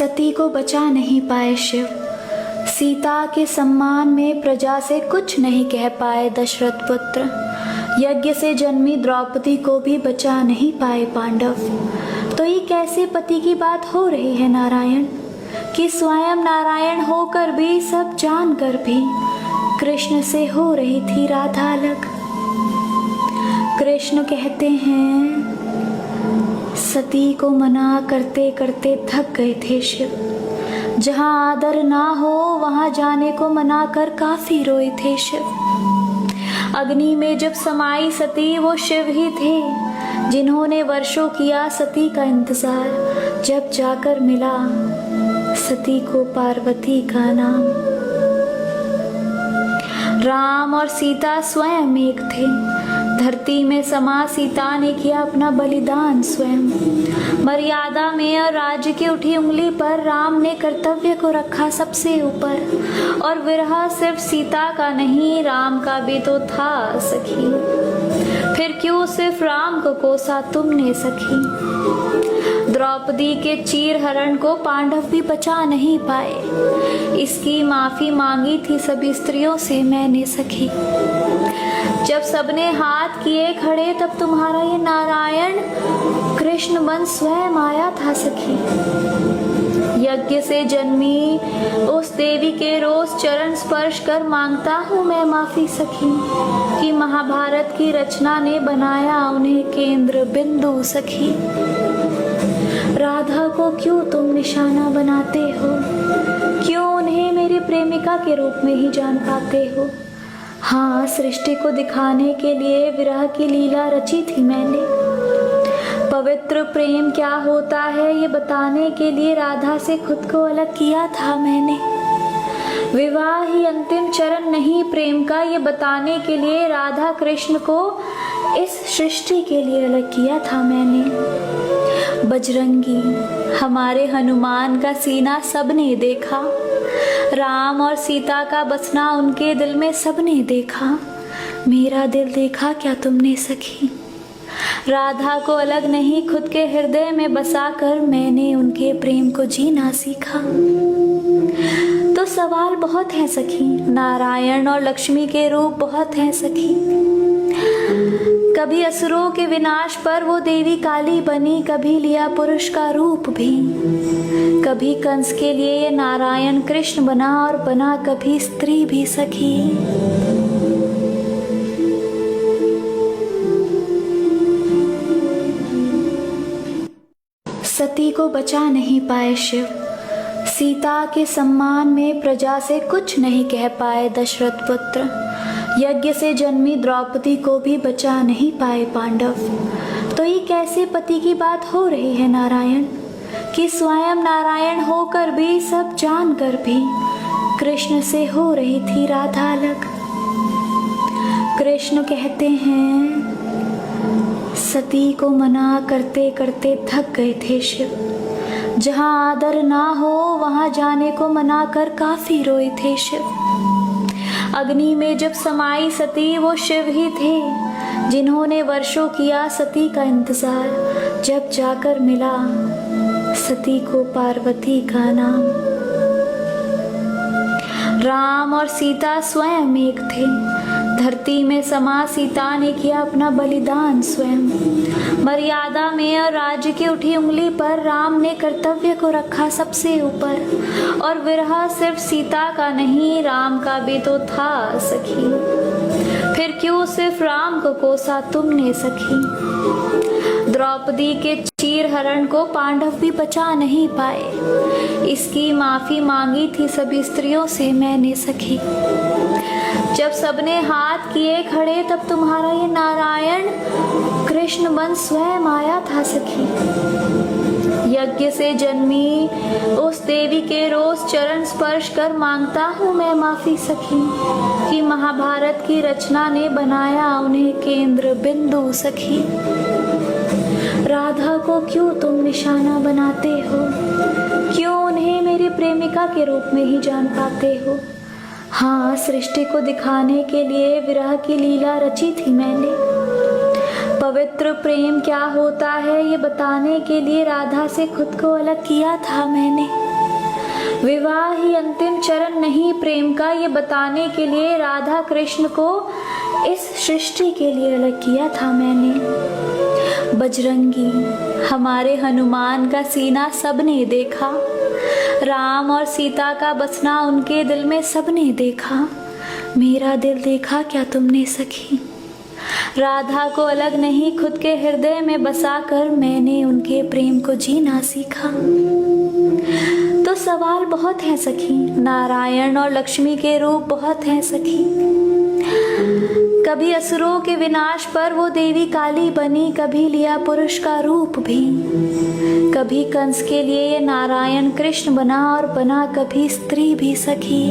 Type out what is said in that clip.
सती को बचा नहीं पाए शिव, सीता के सम्मान में प्रजा से कुछ नहीं कह पाए दशरथ पुत्र। यज्ञ से जन्मी द्रौपदी को भी बचा नहीं पाए पांडव। तो ये कैसे पति की बात हो रही है नारायण, कि स्वयं नारायण होकर भी सब जानकर भी कृष्ण से हो रही थी राधा अलग। कृष्ण कहते हैं सती को मना करते करते थक गए थे शिव, जहाँ आदर ना हो वहाँ जाने को मना कर काफी रोए थे शिव। अग्नि में जब समाई सती वो शिव ही थे, जिन्होंने वर्षों किया सती का इंतजार। जब जाकर मिला सती को पार्वती का नाम। राम और सीता स्वयं एक थे, धरती में समा सीता ने किया अपना बलिदान स्वयं। मर्यादा में और राज्य की उठी उंगली पर राम ने कर्तव्य को रखा सबसे ऊपर। और विरह सिर्फ सीता का नहीं, राम का भी तो था सखी। फिर क्यों सिर्फ राम को कोसा तुमने सखी। द्रौपदी के चीर हरण को पांडव भी बचा नहीं पाए, इसकी माफी मांगी थी सभी स्त्रियों से मैंने सखी। जब सबने हाथ किए खड़े तब तुम्हारा ये नारायण कृष्ण बन स्वयं आया था सखी। यज्ञ से जन्मी उस देवी के रोज चरण स्पर्श कर मांगता हूँ मैं माफी सखी, कि महाभारत की रचना ने बनाया उन्हें केंद्र बिंदु सखी। राधा को क्यों तुम निशाना बनाते हो, क्यों उन्हें मेरी प्रेमिका के रूप में ही जान पाते हो। हाँ, सृष्टि को दिखाने के लिए विरह की लीला रची थी मैंने। पवित्र प्रेम क्या होता है ये बताने के लिए राधा से खुद को अलग किया था मैंने। विवाह ही अंतिम चरण नहीं प्रेम का, ये बताने के लिए राधा कृष्ण को इस सृष्टि के लिए अलग किया था मैंने। बजरंगी हमारे हनुमान का सीना सबने देखा, राम और सीता का बसना उनके दिल में सबने देखा। मेरा दिल देखा क्या तुमने सखी। राधा को अलग नहीं खुद के हृदय में बसाकर मैंने उनके प्रेम को जीना सीखा। तो सवाल बहुत है सखी, नारायण और लक्ष्मी के रूप बहुत हैं सखी। कभी असुरों के विनाश पर वो देवी काली बनी, कभी लिया पुरुष का रूप भी। कभी कंस के लिए ये नारायण कृष्ण बना और बना कभी स्त्री भी सखी। सती को बचा नहीं पाए शिव, सीता के सम्मान में प्रजा से कुछ नहीं कह पाए दशरथ पुत्र। यज्ञ से जन्मी द्रौपदी को भी बचा नहीं पाए पांडव। तो ये कैसे पति की बात हो रही है नारायण, कि स्वयं नारायण होकर भी सब जानकर भी कृष्ण से हो रही थी राधा अलग। कृष्ण कहते हैं सती को मना करते करते थक गए थे शिव, जहाँ आदर ना हो वहाँ जाने को मना कर काफी रोए थे शिव। अग्नि में जब समाई सती वो शिव ही थे, जिन्होंने वर्षों किया सती का इंतजार। जब जाकर मिला सती को पार्वती का नाम। राम और सीता स्वयं एक थे, धरती में समा सीता ने किया अपना बलिदान स्वयं। मर्यादा में और राज्य की उठी उंगली पर राम ने कर्तव्य को रखा सबसे ऊपर। और विरह सिर्फ सीता का नहीं, राम का भी तो था सखी। फिर क्यों सिर्फ राम को कोसा तुमने सखी। द्रौपदी के चीर हरण को पांडव भी बचा नहीं पाए, इसकी माफी मांगी थी सभी स्त्रियों से मैंने सखी। जब सबने हाथ किए खड़े तब तुम्हारा ये नारायण कृष्ण बन स्वयं आया था सखी। यज्ञ से जन्मी उस देवी के रोज चरण स्पर्श कर मांगता हूँ मैं माफी सखी, कि महाभारत की रचना ने बनाया उन्हें केंद्र बिंदु सखी। राधा को क्यों तुम निशाना बनाते हो, क्यों उन्हें मेरी प्रेमिका के रूप में ही जान पाते हो। हाँ, सृष्टि को दिखाने के लिए विरह की लीला रची थी मैंने। पवित्र प्रेम क्या होता है ये बताने के लिए राधा से खुद को अलग किया था मैंने। विवाह ही अंतिम चरण नहीं प्रेम का, ये बताने के लिए राधा कृष्ण को इस सृष्टि के लिए अलग किया था मैंने। बजरंगी हमारे हनुमान का सीना सबने देखा, राम और सीता का बसना उनके दिल में सबने देखा। मेरा दिल देखा क्या तुमने सखी? राधा को अलग नहीं खुद के हृदय में बसाकर मैंने उनके प्रेम को जीना सीखा। तो सवाल बहुत हैं सखी, नारायण और लक्ष्मी के रूप बहुत हैं सखी। कभी असुरों के विनाश पर वो देवी काली बनी, कभी लिया पुरुष का रूप भी, कभी कंस के लिए ये नारायण कृष्ण बना और बना कभी स्त्री भी सखी।